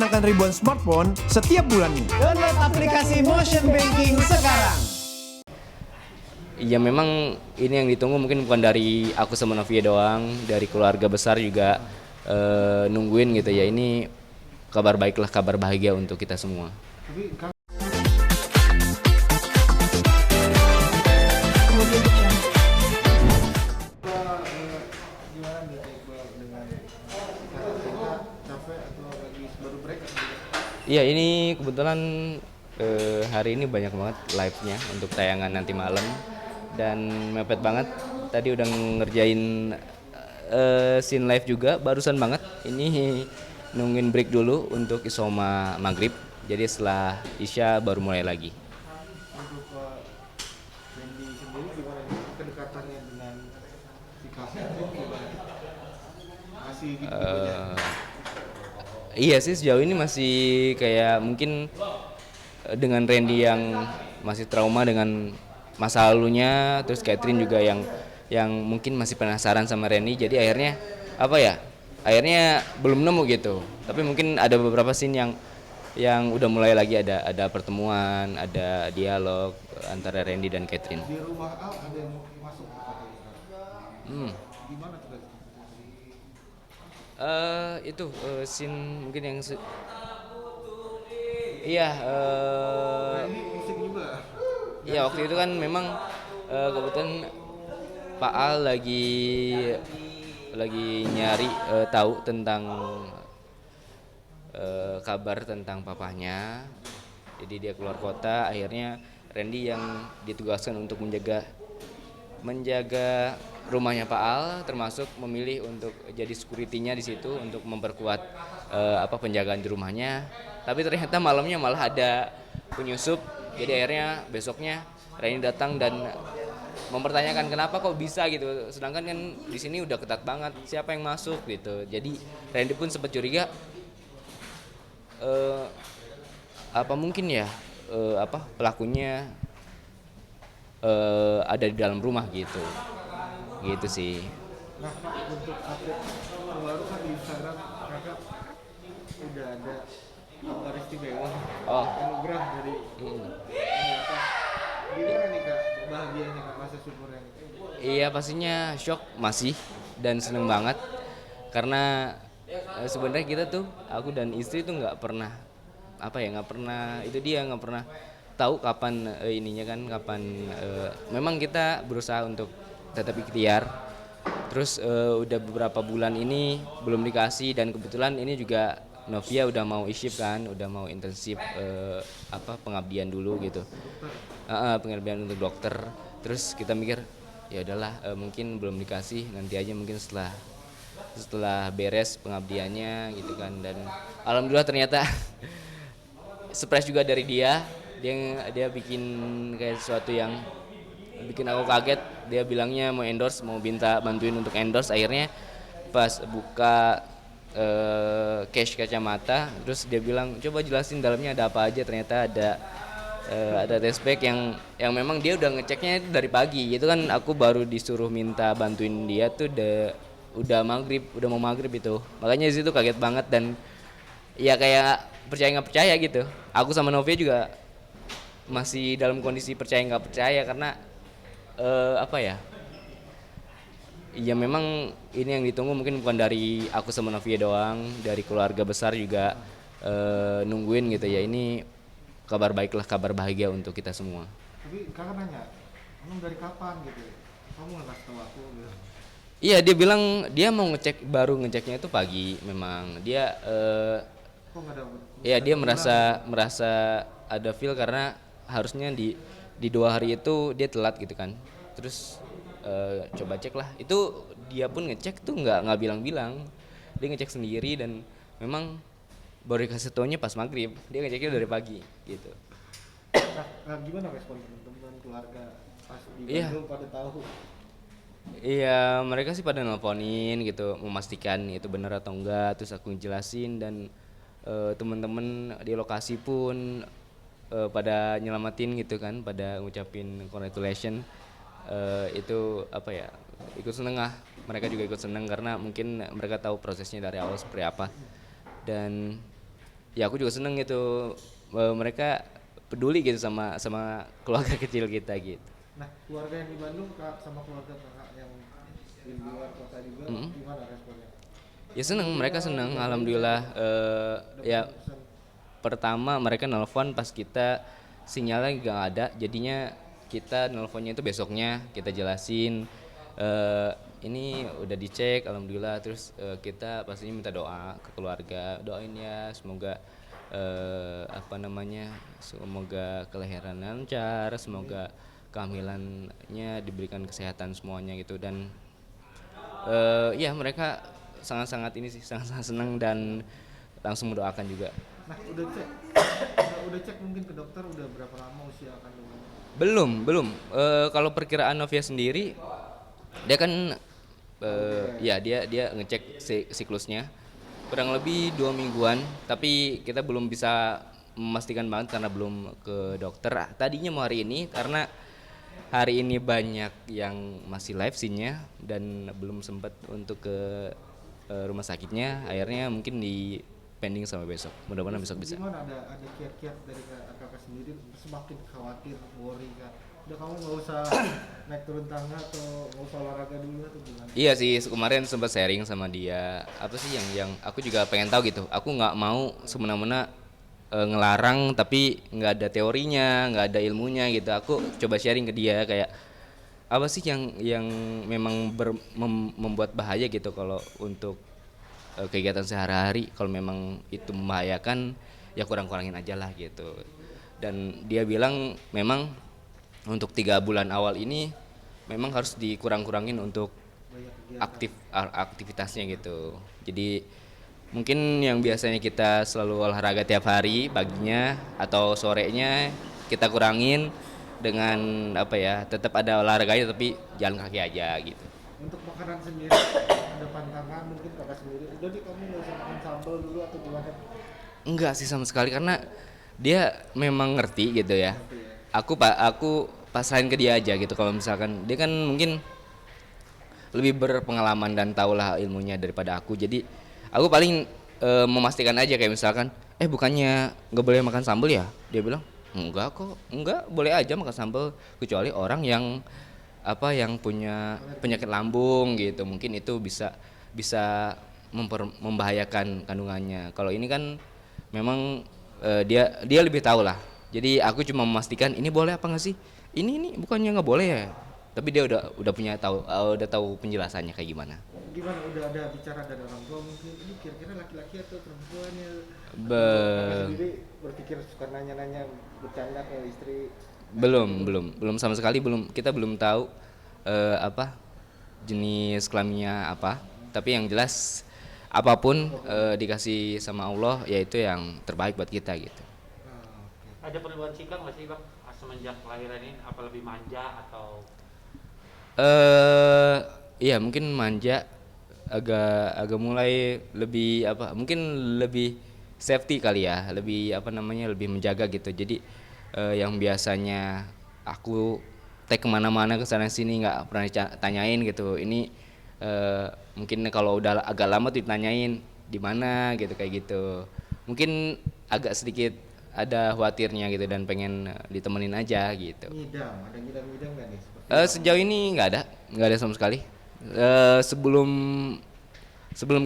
menangkan ribuan smartphone setiap bulannya. Download aplikasi Motion Banking sekarang. Ya memang ini yang ditunggu mungkin bukan dari aku sama Novia doang, dari keluarga besar juga nungguin gitu ya. Ini kabar baiklah, kabar bahagia untuk kita semua. Iya, ini kebetulan hari ini banyak banget live-nya untuk tayangan nanti malam dan mepet banget. Tadi udah ngerjain scene live juga barusan banget. Ini nungguin break dulu untuk isoma maghrib. Jadi setelah isya baru mulai lagi. Untuk Randy sendiri gimana nih kedekatannya dengan si Kevin gimana? Masih gitu aja. Iya sih, sejauh ini masih kayak mungkin dengan Randy yang masih trauma dengan masa lalunya, terus Catherine juga yang mungkin masih penasaran sama Randy, jadi akhirnya akhirnya belum nemu gitu. Tapi mungkin ada beberapa scene yang udah mulai lagi, ada pertemuan, ada dialog antara Randy dan Catherine. Di rumah Al ada yang masuk ke katanya. Gimana tuh guys? Itu scene mungkin yang Ini musik juga. iya waktu itu kan memang kebetulan Pak Al lagi nyari tahu tentang kabar tentang papahnya, jadi dia keluar kota. Akhirnya Randy yang ditugaskan untuk menjaga rumahnya Pak Al, termasuk memilih untuk jadi security-nya di situ untuk memperkuat penjagaan di rumahnya. Tapi ternyata malamnya malah ada penyusup. Jadi akhirnya besoknya Randy datang dan mempertanyakan kenapa kok bisa gitu. Sedangkan kan di sini udah ketat banget, siapa yang masuk gitu. Jadi Randy pun sempat curiga apa mungkin ya pelakunya ada di dalam rumah gitu sih. Nah, untuk update terbaru kan di Instagram kakak udah ada kabar istimewa anugerah dari apa? Gimana nih kak bahagianya kak, masa syukurnya nih? Iya, pastinya shock masih dan seneng banget karena sebenarnya kita tuh, aku dan istri tuh nggak pernah tahu kapan memang kita berusaha untuk tetap ikhtiar. Terus udah beberapa bulan ini belum dikasih, dan kebetulan ini juga Novia udah mau isyip kan, udah mau intensif pengabdian dulu gitu. Pengabdian untuk dokter. Terus kita mikir ya udahlah, mungkin belum dikasih, nanti aja mungkin setelah beres pengabdiannya gitu kan. Dan alhamdulillah ternyata surprise juga dari dia bikin kayak sesuatu yang bikin aku kaget. Dia bilangnya mau minta bantuin untuk endorse. Akhirnya pas buka case kacamata, terus dia bilang coba jelasin dalamnya ada apa aja. Ternyata ada test pack yang memang dia udah ngeceknya itu dari pagi. Itu kan aku baru disuruh minta bantuin dia tuh udah mau maghrib itu. Makanya di situ kaget banget dan ya kayak percaya nggak percaya gitu. Aku sama Novia juga masih dalam kondisi percaya nggak percaya karena ya memang ini yang ditunggu mungkin bukan dari aku sama Novia doang, dari keluarga besar juga nungguin gitu ya. Ini kabar baiklah, kabar bahagia untuk kita semua. Tapi kakak nanya, emang dari kapan gitu? Kamu nggak kasih tahu aku gitu? Iya, dia bilang dia mau baru ngeceknya itu pagi. Memang dia Kok nggak ada? ya dia merasa ada feel karena harusnya di 2 hari itu dia telat gitu kan. Terus coba cek lah, itu dia pun ngecek tuh nggak bilang-bilang, dia ngecek sendiri dan memang baru dikasih taunya pas maghrib. Dia ngeceknya dari pagi gitu. Nah, gimana respon teman-teman keluarga pas di Iya. Bandung pada tahu? Iya, mereka sih pada nelponin gitu, memastikan itu benar atau enggak. Terus aku jelasin dan teman-teman di lokasi pun pada nyelamatin gitu kan, pada ngucapin congratulation. Itu ikut seneng lah, mereka juga ikut seneng karena mungkin mereka tahu prosesnya dari awal seperti apa. Dan ya aku juga seneng gitu, mereka peduli gitu sama sama keluarga kecil kita gitu. Nah, keluarga yang di Bandung Kak, sama keluarga kakak yang di luar kota juga gimana responnya? Ya seneng, mereka seneng, alhamdulillah. Ya pertama mereka nelpon pas kita sinyalnya nggak ada, jadinya kita nelponnya itu besoknya kita jelasin, ini udah dicek alhamdulillah. Terus kita pastinya minta doa ke keluarga, doain ya semoga apa namanya, semoga kelahiran lancar, semoga kehamilannya diberikan kesehatan semuanya gitu. Dan ya mereka sangat-sangat ini sih, sangat-sangat senang dan langsung mendoakan juga. Nah, udah cek mungkin ke dokter udah berapa lama usia kandungannya? Belum. Kalau perkiraan Novia sendiri, dia kan ya dia ngecek siklusnya kurang lebih 2 mingguan, tapi kita belum bisa memastikan banget karena belum ke dokter. Tadinya mau hari ini karena hari ini banyak yang masih live scene-nya dan belum sempat untuk ke rumah sakitnya. Akhirnya mungkin di pending sampai besok. Mudah-mudahan besok bisa. Gimana ada kiat-kiat dari kakak sendiri semakin khawatir, worry Kak? Udah kamu nggak usah naik turun tangga atau nggak usah olahraga dulu atau gimana? Iya sih, kemarin sempat sharing sama dia. Apa sih yang aku juga pengen tahu gitu. Aku nggak mau semena-mena ngelarang tapi nggak ada teorinya, nggak ada ilmunya gitu. Aku coba sharing ke dia kayak apa sih yang memang membuat bahaya gitu kalau untuk kegiatan sehari-hari. Kalau memang itu membahayakan ya kurang-kurangin aja lah gitu. Dan dia bilang memang untuk 3 bulan awal ini memang harus dikurang-kurangin untuk aktivitasnya gitu. Jadi mungkin yang biasanya kita selalu olahraga tiap hari paginya atau sorenya kita kurangin dengan apa ya, tetap ada olahraganya tapi jalan kaki aja gitu. Untuk makanan sendiri ada pantangan mungkin kakak sendiri. Udah deh kamu nggak usah makan sambal dulu atau gimana? Enggak sih sama sekali karena dia memang ngerti gitu ya. Aku pasrahin ke dia aja gitu. Kalau misalkan dia kan mungkin lebih berpengalaman dan tahulah ilmunya daripada aku. Jadi aku paling memastikan aja kayak misalkan bukannya nggak boleh makan sambal ya? Dia bilang enggak kok, enggak, boleh aja makan sambal kecuali orang yang punya penyakit lambung gitu, mungkin itu bisa membahayakan kandungannya. Kalau ini kan memang dia lebih tahu lah. Jadi aku cuma memastikan ini boleh apa nggak sih? Ini bukannya nggak boleh ya? Tapi dia udah tahu penjelasannya kayak gimana. Gimana udah ada bicara dari orang tua mungkin ini kira-kira laki-laki atau perempuan ya? Sendiri berpikir suka nanya-nanya bercanda ke istri? Belum sama sekali kita belum tahu jenis kelaminnya apa. Tapi yang jelas apapun dikasih sama Allah yaitu yang terbaik buat kita gitu. Ada perubahan sikap nggak sih Bang semenjak kelahiran ini? Apa lebih manja atau? Iya mungkin manja, agak mulai lebih mungkin lebih safety kali ya, lebih lebih menjaga gitu. Jadi yang biasanya aku kemana-mana kesana sini nggak pernah ditanyain gitu, ini mungkin kalau udah agak lama tuh ditanyain di mana gitu kayak gitu. Mungkin agak sedikit ada khawatirnya gitu dan pengen ditemenin aja gitu. Ada ngidam nggak nih? Sejauh ini nggak ada sama sekali. Sebelum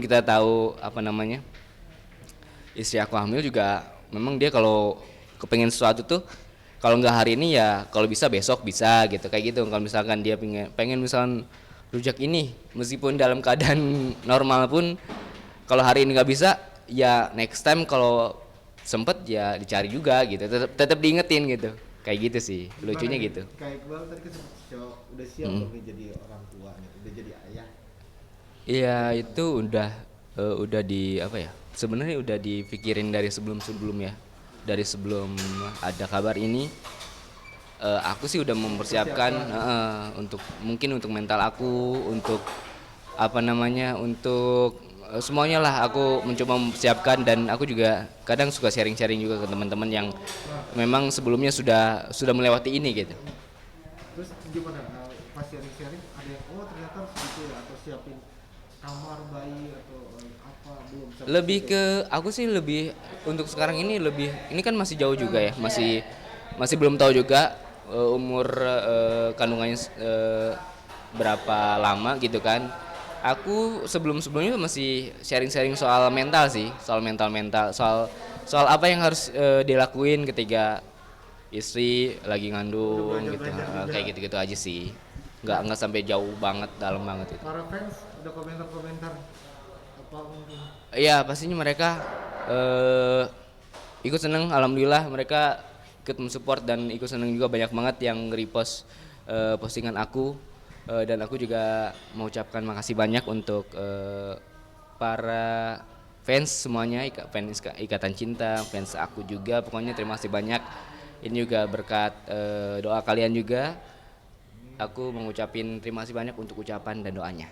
kita tahu istri aku hamil juga, memang dia kalau kepengen sesuatu tuh kalau nggak hari ini ya kalau bisa besok bisa gitu kayak gitu. Kalau misalkan dia pengen misalkan rujak ini meskipun dalam keadaan normal pun kalau hari ini nggak bisa ya next time kalau sempet ya dicari juga gitu, tetap diingetin gitu kayak gitu sih. Lucunya gitu. Kayak Iqbal tadi kan udah siap belum jadi orang tua nih, udah jadi ayah? Iya itu udah di sebenarnya udah dipikirin dari sebelum ya, dari sebelum ada kabar ini. Aku sih udah mempersiapkan untuk mental aku, untuk untuk semuanya lah. Aku mencoba mempersiapkan dan aku juga kadang suka sharing juga ke teman-teman yang memang sebelumnya sudah melewati ini gitu. Terus gimana pas sharing ada yang ternyata gitu ya, atau siapin kamar bayi atau apa belum? Lebih ke aku sih lebih untuk sekarang ini kan masih jauh juga ya, masih belum tahu juga umur kandungannya berapa lama gitu kan. Aku sebelumnya masih sharing soal mental sih, soal mental, soal apa yang harus dilakuin ketika istri lagi ngandung gitu. Kayak gitu-gitu aja sih. Nggak sampai jauh banget, dalam banget itu. Para fans ada komentar-komentar apa mungkin? Iya, pastinya mereka ikut seneng, alhamdulillah mereka ikut mensupport dan ikut seneng juga, banyak banget yang repost postingan aku. Dan aku juga mengucapkan makasih banyak untuk para fans semuanya, fans Ikatan Cinta, fans aku juga, pokoknya terima kasih banyak. Ini juga berkat doa kalian juga. Aku mengucapin terima kasih banyak untuk ucapan dan doanya.